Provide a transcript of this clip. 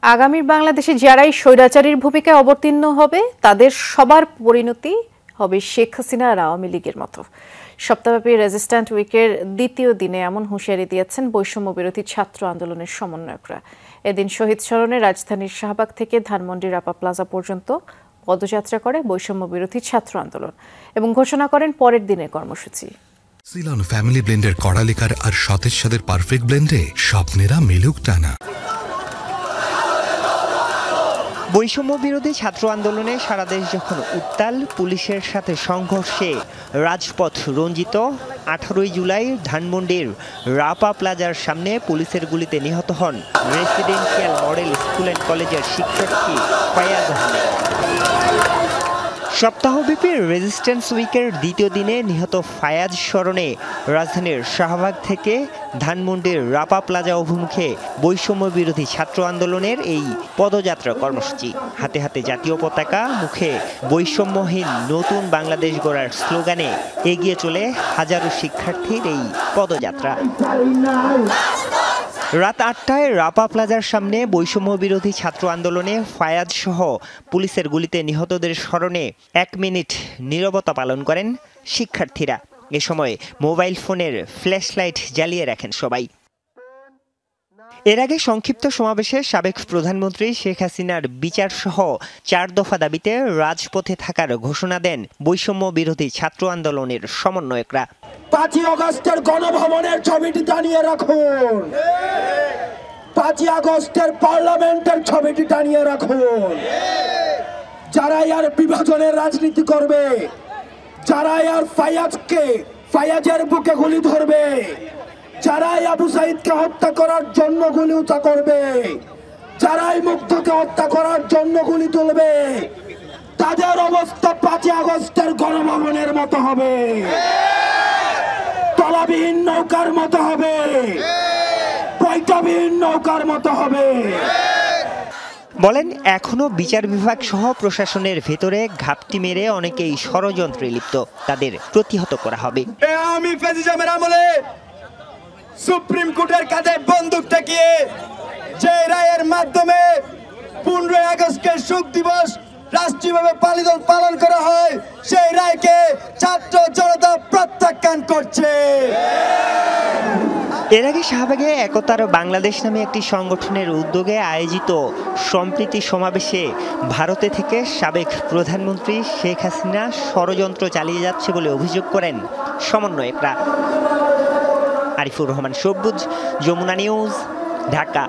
আগামীর বাংলাদেশে যারাই স্বৈরাচারীর ভূমিকায় অবতীর্ণ হবে তাদের সবার পরিণতি হবে শেখ হাসিনা আর আওয়ামী লীগের মতো। সপ্তাহব্যাপী রেজিস্ট্যান্ট উইকের দ্বিতীয় দিনে এমন হুঁশিয়ারি দিয়েছেন বৈষম্য বিরোধী ছাত্র আন্দোলনের সমন্বয়করা। এদিন শহীদ স্মরণে রাজধানীর শাহবাগ থেকে ধানমন্ডি রাপা প্লাজা পর্যন্ত পদযাত্রা করে বৈষম্য বিরোধী ছাত্র আন্দোলন এবং ঘোষণা করেন পরের দিনের কর্মসূচি। সিলন ফ্যামিলি ব্লেন্ডের কড়ালিকার আর সতেজ স্বাদের পারফেক্ট ব্লেন্ডে স্বপ্নেরা মিলুক টানা। বৈষম্য বিরোধী ছাত্র আন্দোলনে সারা দেশ যখন উত্তাল, পুলিশের সাথে সংঘর্ষে রাজপথ রঞ্জিত, 18 জুলাই ধানমন্ডির রাপা প্লাজার সামনে পুলিশের গুলিতে নিহত হন রেসিডেন্সিয়াল মডেল স্কুল অ্যান্ড কলেজের শিক্ষার্থী ফায়াজ আহমেদ। সপ্তাহব্যাপী রেজিস্ট্যান্স উইকের দ্বিতীয় দিনে নিহত ফায়াজ স্মরণে রাজধানীর শাহবাগ থেকে ধানমন্ডির রাপা প্লাজা অভিমুখে বৈষম্য বিরোধী ছাত্র আন্দোলনের এই পদযাত্রা কর্মসূচি। হাতে হাতে জাতীয় পতাকা, মুখে বৈষম্যহীন নতুন বাংলাদেশ গড়ার স্লোগানে এগিয়ে চলে হাজারো শিক্ষার্থীর এই পদযাত্রা। রাত 8টায় রাপা প্লাজার সামনে বৈষম্য বিরোধী ছাত্র আন্দোলনে ফায়াজ সহ পুলিশের গুলিতে নিহতদের স্মরণে 1 মিনিট নীরবতা পালন করেন শিক্ষার্থীরা। এ সময় মোবাইল ফোনের ফ্ল্যাশ লাইট জ্বালিয়ে রাখেন সবাই। এর আগে সংক্ষিপ্ত সমাবেশে সাবেক প্রধানমন্ত্রী শেখ হাসিনার বিচার সহ 4 দফা দাবিতে রাজপথে থাকার ঘোষণা দেন বৈষম্য বিরোধী ছাত্র আন্দোলনের সমন্বয়করা। 5 আগস্টের গণভবনের ছবিটি টানিয়ে রাখুন, 5 আগস্টের পার্লামেন্টের ছবিটি টানিয়ে রাখুন। যারা আর বিভাজনের রাজনীতি করবে, যারা আর ফায়াজের বুকে গুলি ধরবে, যারাই আবু সাইদকে হত্যা করার জন্য গুলি উঁচা করবে, যারাই মুগ্ধকে হত্যা করার জন্য গুলি তুলবে, তাদের অবস্থা 5 আগস্টের গণভবনের মতো হবে, তলাবিহীন নৌকার মতো হবে, পয়টাবিহীন নৌকার মতো হবে। বলেন, এখনো বিচার বিভাগ সহ প্রশাসনের ভেতরে ঘাপটি মেরে অনেকেই ষড়যন্ত্রে লিপ্ত, তাদের প্রতিহত করা হবে। আমি ফ্যাসিজমের আমলে সুপ্রিম কোর্টের কাছে বন্দুক ঠেকিয়ে যে রায়ের মাধ্যমে 15 আগস্টের শোক দিবস রাষ্ট্রীয়ভাবে পালন করা হয়, সেই রায়কে ছাত্র জনতা প্রত্যাখ্যান করছে। এর আগে শাহবাগে একতার বাংলাদেশ নামে একটি সংগঠনের উদ্যোগে আয়োজিত সম্প্রীতি সমাবেশে ভারতে থেকে সাবেক প্রধানমন্ত্রী শেখ হাসিনা ষড়যন্ত্র চালিয়ে যাচ্ছে বলে অভিযোগ করেন সমন্বয়করা। আরিফুর রহমান সবুজ, যমুনা নিউজ, ঢাকা।